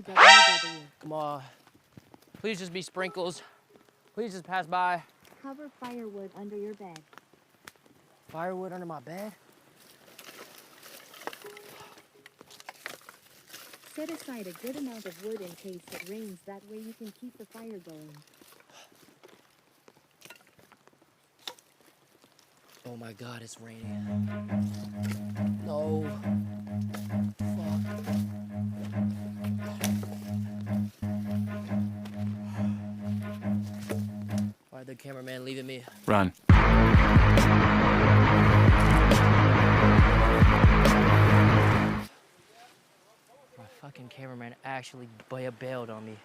WW. Come on. Please just be sprinkles. Please just pass by. Cover firewood under your bed. Firewood under my bed? Set aside a good amount of wood in case it rains. That way you can keep the fire going. Oh my God, it's raining. No. Fuck. Why the cameraman leaving me? Run. My fucking cameraman actually bailed on me.